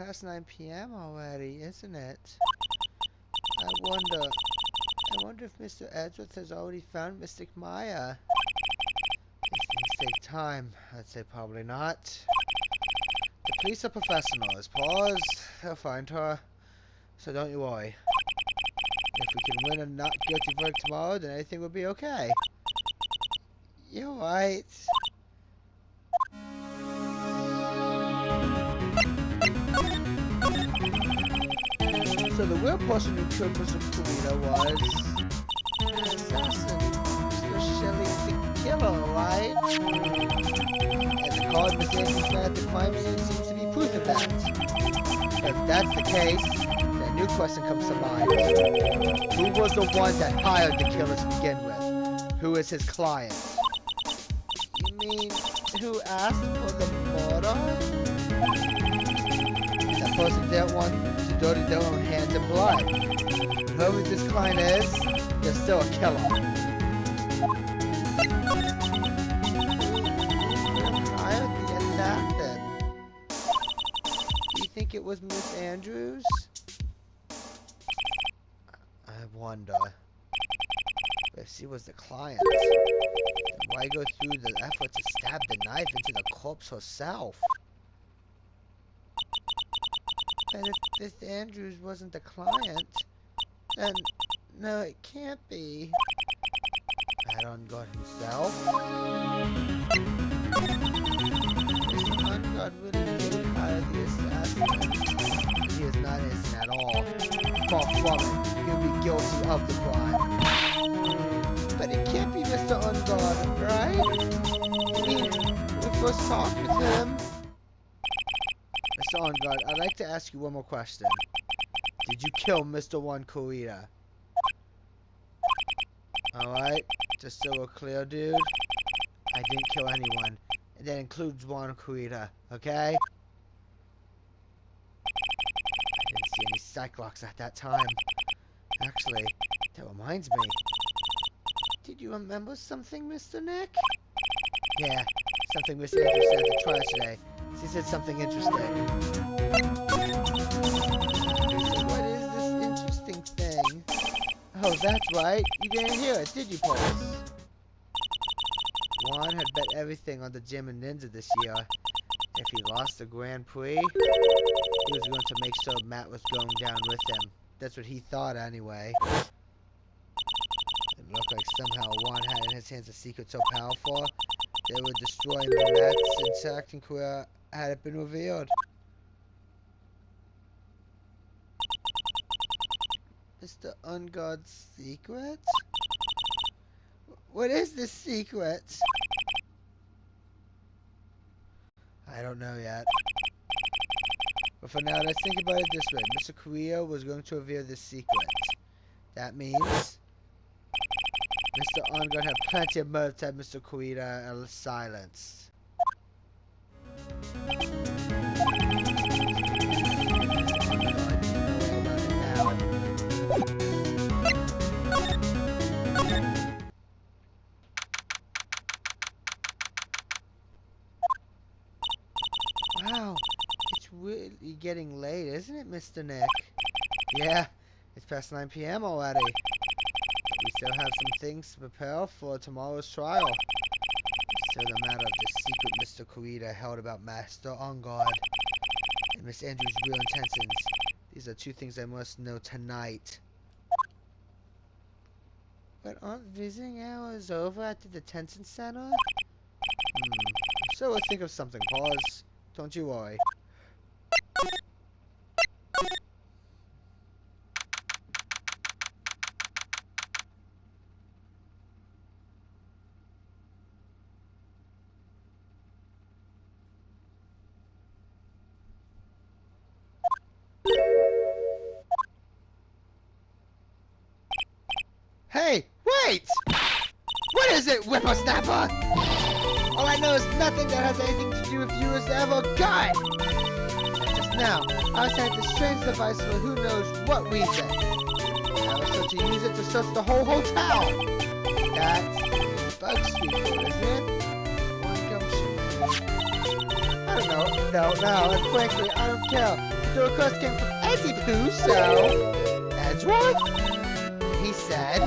past 9 p.m. already, isn't it? I wonder if Mr. Edgeworth has already found Mystic Maya. These things take time. I'd say probably not. The police are professionals. Pause. They'll find her. So don't you worry. If we can win a not guilty verdict tomorrow, then everything will be okay. You're right. So the real person who killed Mr. Kurita was an assassin, Mr. Shelley the killer, right? And the card Miss Andrews found at the crime scene seems to be proof of that. If that's the case, then a new question comes to mind. Who was the one that hired the killer to begin with? Who is his client? You mean, who asked for the murder? That person didn't want to dirty their own hands in blood. Whoever this client is, they're still a killer. Who hired the assassin? Do you think it was Miss Andrews? I wonder. If she was the client, then why go through the effort to stab the knife into the corpse herself? And if Miss Andrews wasn't the client, then no, it can't be. That Engarde himself? Mr. Engarde really did hire the assassin. He is not innocent at all. Far from it, he'll be guilty of the crime. But it can't be Mr. Engarde, right? I mean, we first talked with him. Mr. Engarde, I'd like to ask you one more question. Did you kill Mr. Juan Kurita? Alright, just so we're clear, dude. I didn't kill anyone. And that includes Juan Kurita, okay? I didn't see any Cyclops at that time. Actually, that reminds me. Did you remember something, Mr. Nick? Yeah, something Miss Andrews said at the trial today. She said something interesting. So what is this interesting thing? Oh, that's right. You didn't hear it, did you, Pulse? Juan had bet everything on the Gym and Ninja this year. If he lost the Grand Prix, he was going to make sure Matt was going down with him. That's what he thought, anyway. It looked like somehow Juan had in his hands a secret so powerful they would destroy Matt's entire acting career had it been revealed. Mr. Engarde's secret? What is this secret? I don't know yet. But for now, let's think about it this way. Mr. Kurita was going to reveal this secret. That means Mr. Engarde had plenty of motive to have Mr. Kurita silenced. Wow, it's really getting late, isn't it, Mr. Nick? Yeah, it's past 9 p.m. already. We still have some things to prepare for tomorrow's trial. It's still the matter of the secret Mr. Kurita held about Master Engarde and Miss Andrews' real intentions. These are two things I must know tonight. But aren't visiting hours over at the detention center? So we'll think of something. Pause. Don't you worry. Hey, wait! What is it, whippersnapper? All I know is nothing that has anything to do with you is ever good! Just now, I was at this strange device for who knows what reason. I was supposed to use it to search the whole hotel! That's bug speaker, isn't it? One gumshoe. I don't know. No, and frankly, I don't care. The request came from Eddie Pooh, so Edgeworth? He said,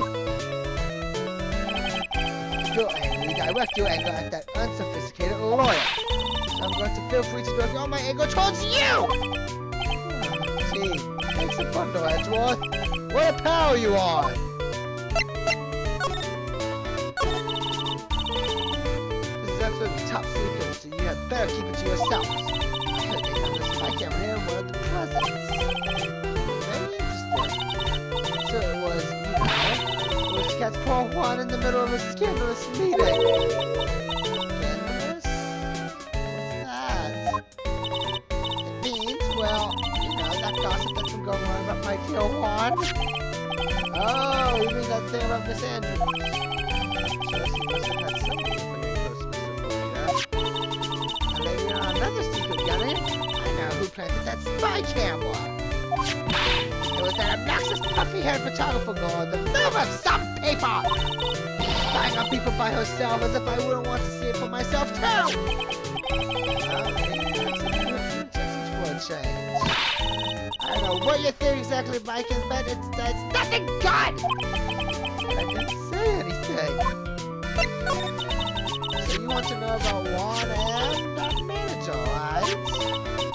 "Go and redirect your anger at that unsophisticated lawyer. So I'm going to feel free to direct all my anger towards you!" Gee, thanks a bundle, Edgeworth. What a pal you are! This is absolutely top secret, so you had better keep it to yourselves. I heard they found this spy camera here in one of the presents. Very interesting. So it was, it was Cat's poor Juan in the middle of a scandalous meeting. Scandalous? What's that? It means, well, that gossip that's been going on about my dear Juan. Oh, you mean that thing about Miss Andrews? So she must have had somebody for your close Mr. Polita. And then you're another secret gunner. I know who planted that spy camera. It was that obnoxious puffy-haired photographer girl on the film of some paper. Spying on people by herself as if I wouldn't want to see it for myself too. Well, maybe that's a good intentions for a change. I don't know what you think exactly, Mike, but it's nothing good! I didn't say anything. So you want to know about Juan and our manager, right?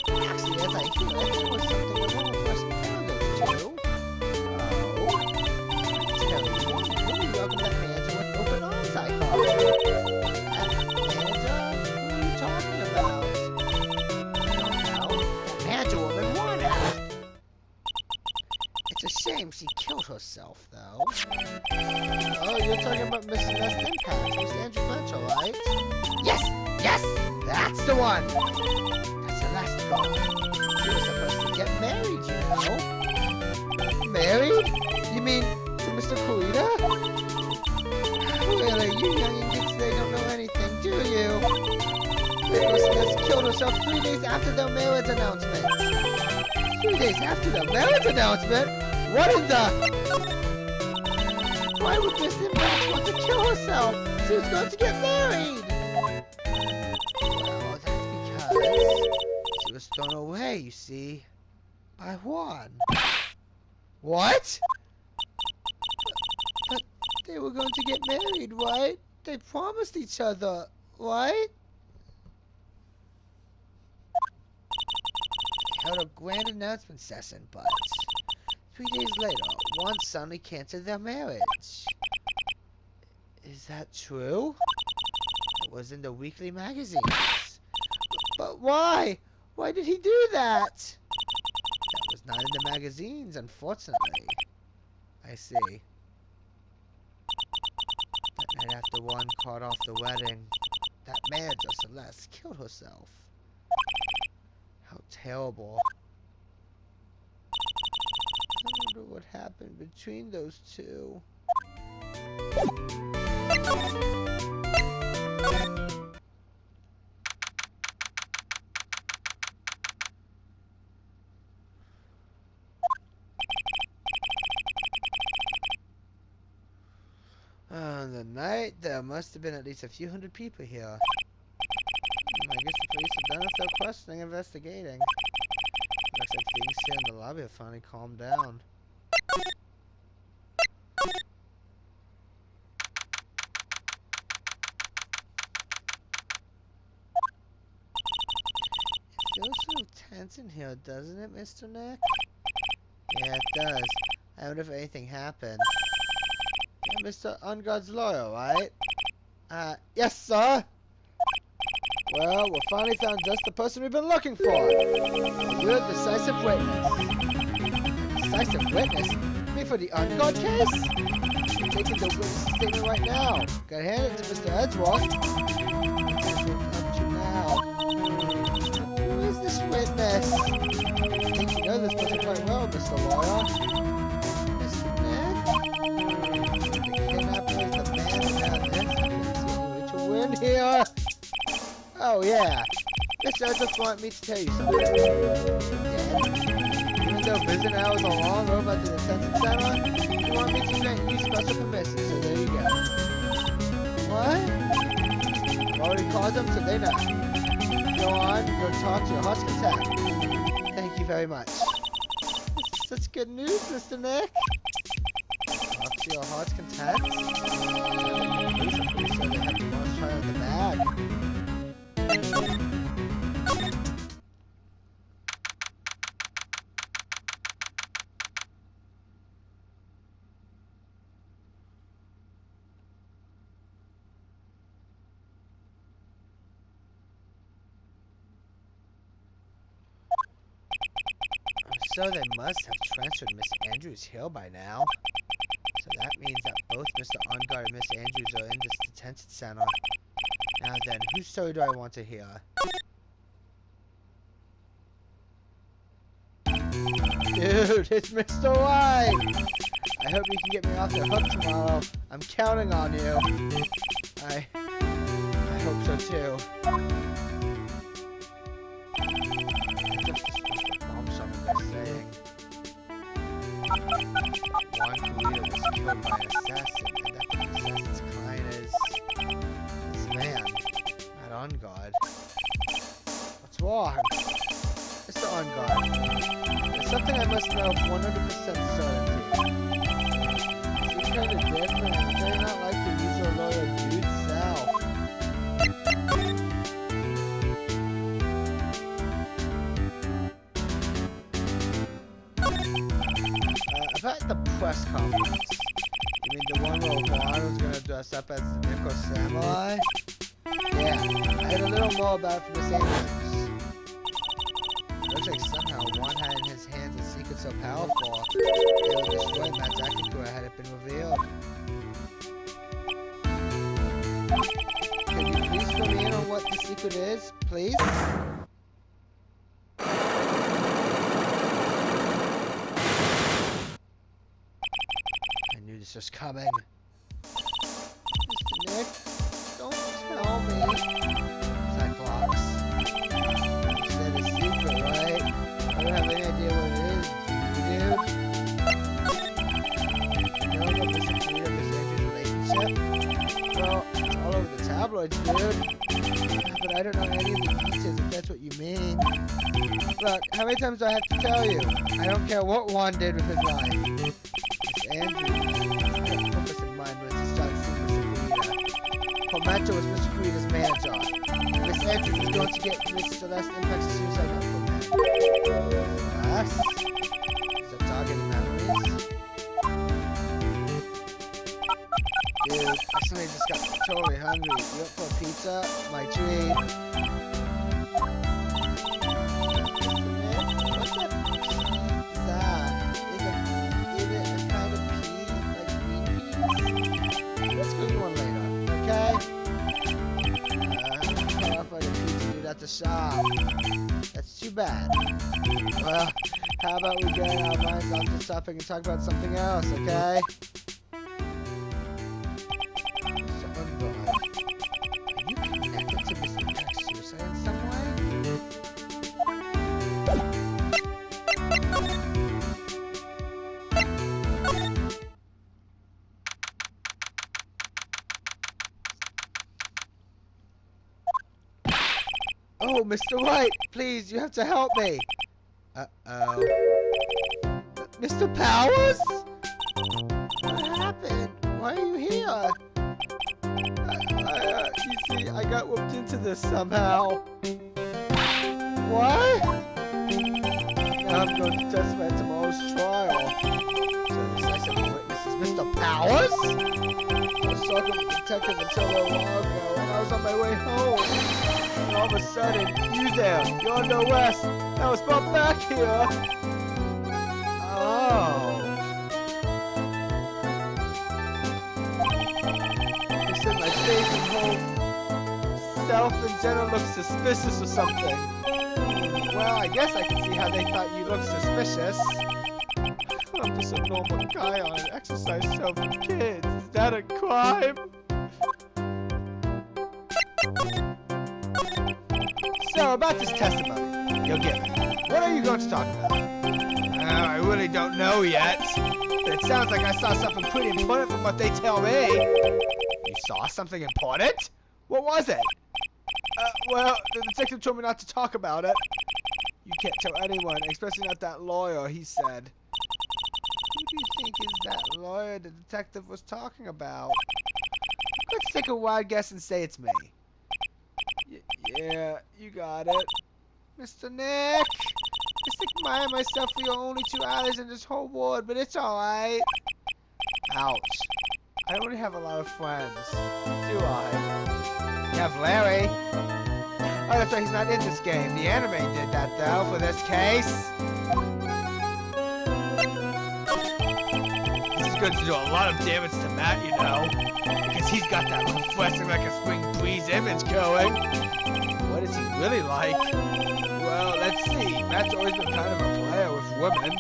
Actually, as I hear it, there was something that one of us found those two. Oh. Tell you what, you welcome that manager with open arms, I call it. Manager? Who are you talking about? I don't know. That manager woman, Juan asked. It's a shame she killed herself, though. Oh, you're talking about Miss Celeste Impact, Miss Andrew Fletcher, right? Yes! Yes! That's the one! That's Celeste girl. She was supposed to get married, you know? Married? You mean to Mr. Polita? Really, you youngins today don't know anything, do you? Miss Celeste killed herself 3 days after their marriage announcement. 3 days after the marriage announcement? What in the... Why would Miss Impact want to kill herself? She was going to get married! Well, that's because she was thrown away, you see, by Juan. What? But they were going to get married, right? They promised each other, right? They held a grand announcement session, but 3 days later, Juan suddenly canceled their marriage. Is that true? It was in the weekly magazines. But why? Why did he do that? That was not in the magazines, unfortunately. I see. That night after Juan called off the wedding, that manager, Celeste, killed herself. How terrible. I wonder what happened between those two. On the night, there must have been at least a few hundred people here. I guess the police have done their questioning and investigating. Looks like things here in the lobby have finally calmed down. It feels so tense in here, doesn't it, Mr. Nick? Yeah, it does. I wonder if anything happened. Yeah, Mr. Engarde's lawyer, right? Yes, sir! Well, we finally found just the person we've been looking for. You're a decisive witness. Decisive witness? You mean for the Engarde case? I'm taking the witness statement right now. Gotta hand it to Mr. Edgeworth. Up to now. Who is this witness? I think you know this person quite well, Mr. Lawyer. Mr. Nick? The kidnapper is the man who had this. Continue to win here. Oh yeah, Mr. Edgeworth wanted me to tell you something. Yeah. Even though visiting hours are long over at the detention center, he wanted me to grant you special permission, so there you go. What? I've already called them, so they know. Go on, go talk to your heart's content. Thank you very much. Such good news, Mr. Nick. Up to your heart's content. I'm pretty sure they have the most fire in the bag. So they must have transferred Miss Andrews here by now. So that means that both Mr. Engarde and Miss Andrews are in this detention center. Now then, whose story do I want to hear? Dude, it's Mr. Wright! I hope you can get me off the hook tomorrow. I'm counting on you. I hope so too. Saying one leader was killed by an assassin, and that the assassin's client is this man, not Engarde. What's wrong? Mr. Engarde, there's something I must know with 100% certainty. She's kind of different, and very not like the usual loyal dude self. About the press conference. You mean the one where Juan was gonna dress up as the Nico Samurai? Yeah, I heard a little more about it from Miss Andrews. Looks like somehow Juan had in his hands a secret so powerful it would destroy Matt's acting career had it been revealed. Could you please fill me in on what the secret is, please? This was coming. Mr. Nick, don't tell me. Cyclops. You said a secret, right? I don't have any idea what it is, dude. You know about Mr. Creed and Miss Andrews' relationship? Well, it's all over the tabloids, dude. But I don't know any of the details if that's what you mean. Look, how many times do I have to tell you? I don't care what Juan did with his life. Miss Andrews. Macho was Mr. Creed's manager. Miss Andrews was going to get Miss Celeste Impact's suicide note from him. Celeste? Is that targeting memories? Dude, I suddenly just got totally hungry. You up for a pizza? My treat. What's that pizza? Is it a kind of pea? Like green peas? Let's go get one later. Okay? Off like a pizza dude at the shop. That's too bad. Well, how about we get our minds off the topic and talk about something else, okay? So, Engarde, are you connected to Mr. Impact's suicide in some way? Oh, Mr. Wright, please, you have to help me. Uh-oh. Mr. Powers? What happened? Why are you here? You see, I got whooped into this somehow. What? Now I'm going to testify at tomorrow's trial. So this innocent witness is Mr. Powers? I was talking to the detective until a while ago, and I was on my way home. And all of a sudden, you there, you're on the west. I was brought back here. Oh. You said my face and whole self in general looks suspicious or something. Well, I guess I can see how they thought you looked suspicious. I'm just a normal guy on an exercise show for kids. Is that a crime? So, about this testimony you'll give me, what are you going to talk about? I really don't know yet, but it sounds like I saw something pretty important from what they tell me. You saw something important? What was it? Well, the detective told me not to talk about it. You can't tell anyone, especially not that lawyer, he said. Who do you think is that lawyer the detective was talking about? Let's take a wild guess and say it's me. Yeah, you got it. Mr. Nick! Mr. Maya and myself, we are only 2 allies in this whole world, but it's alright. Ouch. I don't really have a lot of friends, do I? You have Larry. Oh, that's right, he's not in this game. The anime did that, though, for this case. This is going to do a lot of damage to Matt, you know. Because he's got that refreshing like a spring breeze image going. What is he really like? Well, let's see. Matt's always been kind of a player with women.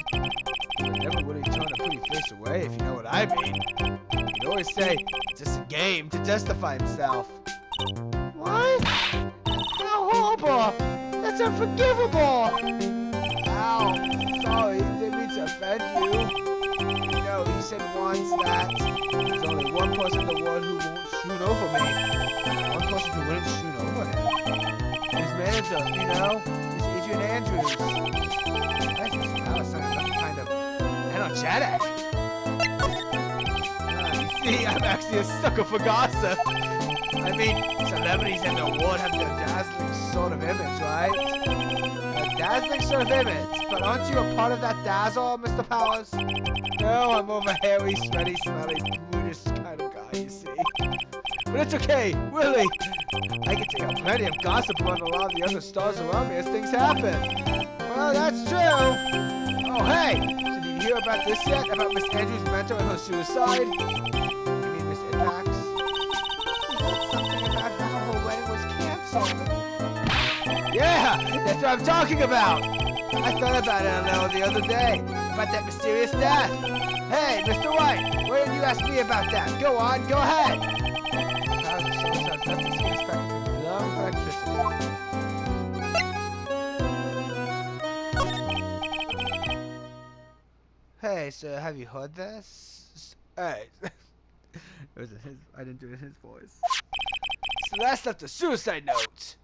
But never would he turn a pretty face away, if you know what I mean. He'd always say, it's just a game to justify himself. What? How horrible! That's unforgivable! Ow, sorry, didn't mean to offend you. You know, he said once that there's only one person in the world who won't shoot over me. One person who wouldn't shoot over him. His manager, you know, is Adrian Andrews. Why is Mr. Powers sounding kind of energetic? You see, I'm actually a sucker for gossip. I mean, celebrities in the world have their dazzling sort of image, right? A dazzling sort of image. But aren't you a part of that dazzle, Mr. Powers? No, I'm more of a hairy, sweaty, smelly, brutish kind of guy, you see. But it's okay, really. I can take out plenty of gossip around a lot of the other stars around me as things happen. Well, that's true. Oh, hey, so did you hear about this yet? About Miss Andrews' mentor and her suicide? You mean Miss Impax? Yeah, that's what I'm talking about. I thought about it a little the other day, about that mysterious death. Hey, Mr. Wright, why didn't you ask me about that? Go on, go ahead. Hey, so have you heard this? Hey. I didn't do it in his voice. So that's left a suicide note.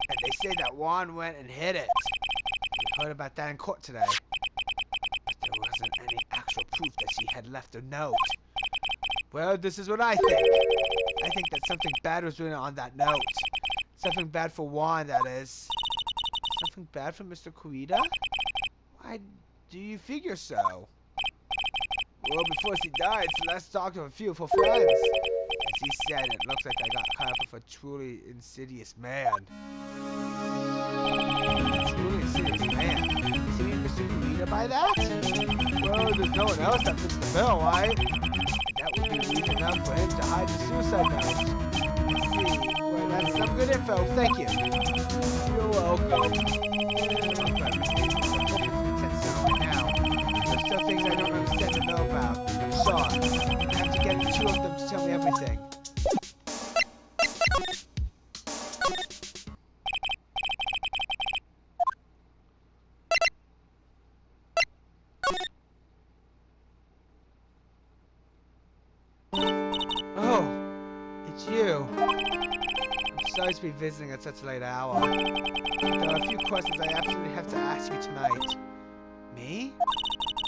And they say that Juan went and hid it. We heard about that in court today. But there wasn't any actual proof that she had left a note. Well, this is what I think. I think that something bad was written on that note. Something bad for Juan, that is. Something bad for Mr. Kurita? Why do you figure so? Well, before she died, Celeste talked to a few of her friends. She said it looks like I got caught up with a truly insidious man. Truly insidious man? Does he mean Mr. Kurita by that? Well, there's no one else that fits the bill, right? That would be reason enough for him to hide the suicide note. I see. Well, that's some good info. Thank you. You're welcome. There's still things I don't understand to know about. I'm sorry. I have to get the 2 of them to tell me everything. Oh, it's you. I'm sorry to be visiting at such a late hour. There are a few questions I absolutely have to ask you tonight. Me?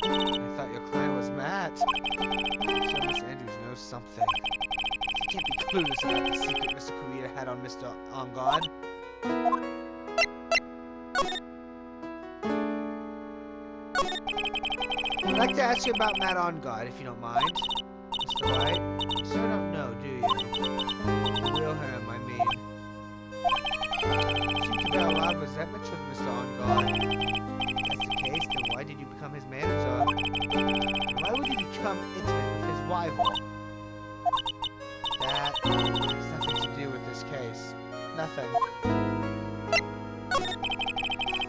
I thought your client was Matt. I'm sure Miss Andrews knows something. She can't be clueless about the secret Mr. Kurita had on Mr. Engarde. I'd like to ask you about Matt Engarde, if you don't mind. Mr. Wright? You sure don't know, do you? The real him, I mean. You seem to bear a lot of resentment toward Mr. Engarde. If that's the case, then why did you become his manager? And why would you become intimate with his rival? That has nothing to do with this case. Nothing.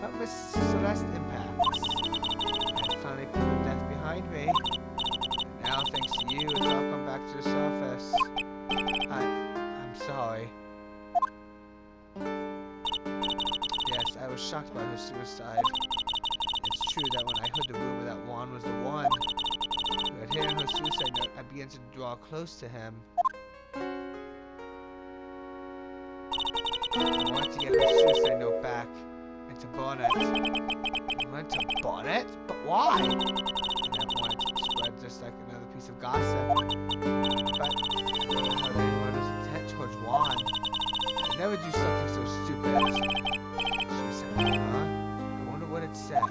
But Miss Celeste Impax. I finally put her death behind me. And now, thanks to you, it's all come back to the surface. I'm sorry. Yes, I was shocked by her suicide. It's true that when I heard the rumor that Juan was the one who had hidden her suicide note, I began to draw close to him. I wanted to get her suicide note back and to burn it. He went to burn it? But why? I never wanted to spread just like another piece of gossip. But I don't know how anyone was intent towards Juan. I'd never do something so stupid. She said, huh? I wonder what it said.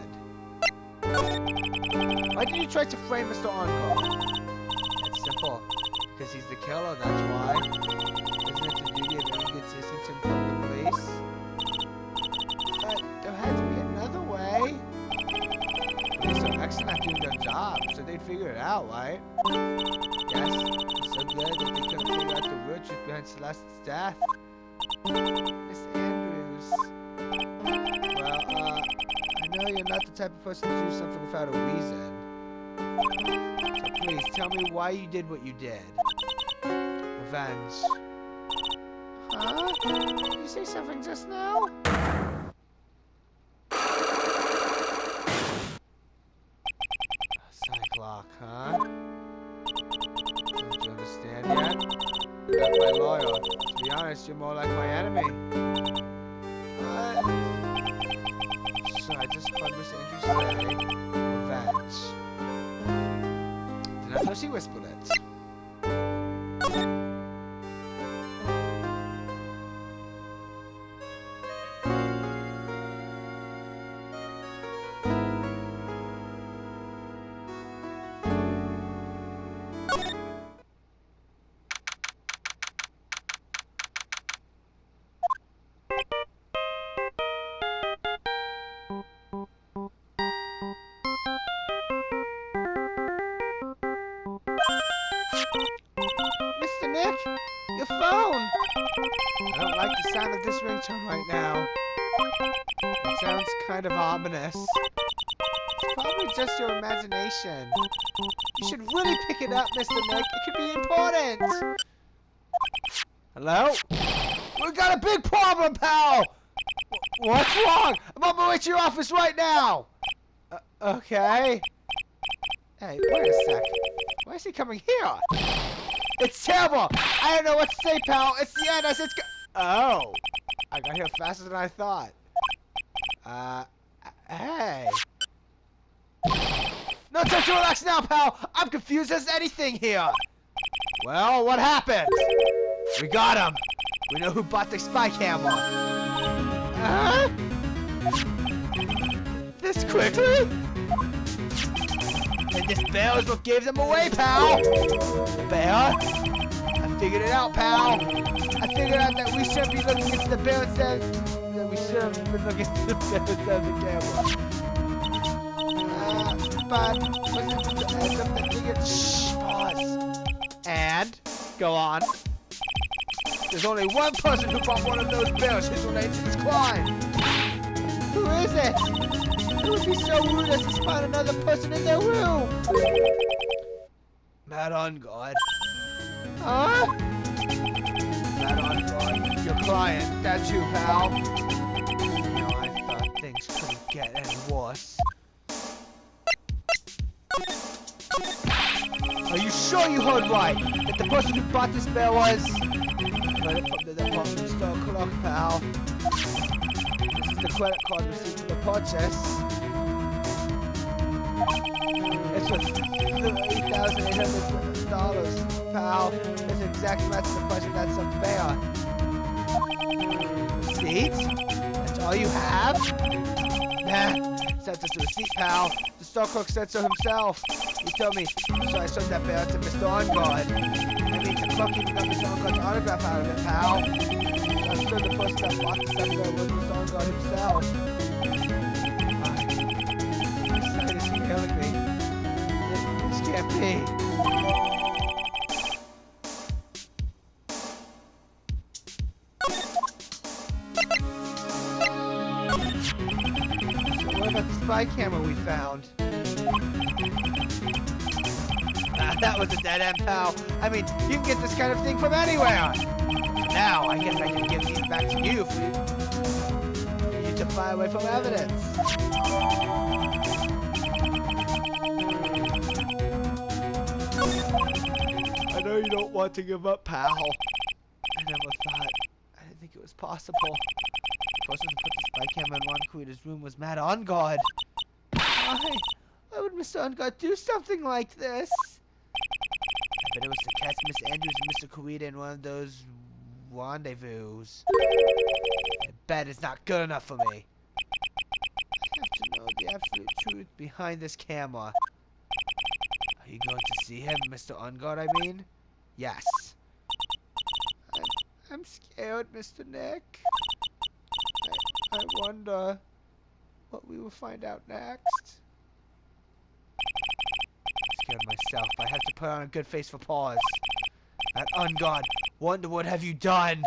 Why did you try to frame Mr. Engarde? It's simple. Because he's the killer, that's why. Isn't it the duty of any good citizen to inform the police? But there had to be another way. Police are excellent at doing their job, so they'd figure it out, right? Yes, it's so good that they couldn't figure out the real truth behind Celeste's death. Miss Andrews. Well, I know you're not the type of person to do something without a reason. So please, tell me why you did what you did. Revenge. Huh? Did you say something just now? Cyclock, huh? Don't you understand yet? You're not my lawyer. To be honest, you're more like my enemy. What? So I just heard Miss Andrews say revenge. Did I know she whispered it? Mr. Nick, your phone! I don't like the sound of this ringtone right now. It sounds kind of ominous. It's probably just your imagination. You should really pick it up, Mr. Nick. It could be important. Hello? We got a big problem, pal! What's wrong? I'm on my way to your office right now! Okay. Hey, wait a sec. Why is he coming here? It's terrible! I don't know what to say, pal. It's the end as it's oh. I got here faster than I thought. Hey. No time to relax now, pal! I'm confused as anything here! Well, what happened? We got him! We know who bought the spy camera. This quickly? And this bear is what gave them away, pal! Bear? I figured it out, pal! I figured out that we shouldn't be looking into the bear instead. That we should have been looking into the bear instead of the camera. But wasn't it the end of the figure? Shh, pause. And go on. There's only one person who bought one of those bears who's related to this crime. Who is it? It would be so rude as to spot another person in their room. Matt Engarde. Huh? Matt Engarde, your client. That's you, pal. You know, I thought things couldn't get any worse. Are you sure you heard right? That the person who bought this bear was... Credit from the department store clock, pal. This is the credit card receipt for the purchase. It's worth $8,800, pal. It's an exact match to the price of that some bear. Receipt? That's all you have? Nah, sent us a receipt, pal. The store clerk said so himself. He told me, so I showed that bear to Mr. Engarde. I mean, the clerk even got Mr. Engarde's autograph out of it, pal. So I'm sure the person that bought the stuff there was Mr. Engarde himself. My sight is failing me. This can't be. So what about the spy camera we found? That was a dead end, pal. I mean, you can get this kind of thing from anywhere. Now, I guess I can give these back to you for you to fly away from evidence. I know you don't want to give up, pal. I never thought. I didn't think it was possible. person who put the spy camera in Ron Kuita's room was Matt Engarde. Why would Mr. Engarde do something like this? I bet it was to catch Miss Andrews and Mr. Kuita in one of those rendezvous. I bet it's not good enough for me. I have to know the absolute truth behind this camera. Are you going to see him, Mr. Engarde, I mean? Yes. I'm scared, Mr. Nick. I wonder what we will find out next. I'm scared myself, but I have to put on a good face for pause. At Engarde, wonder what have you done?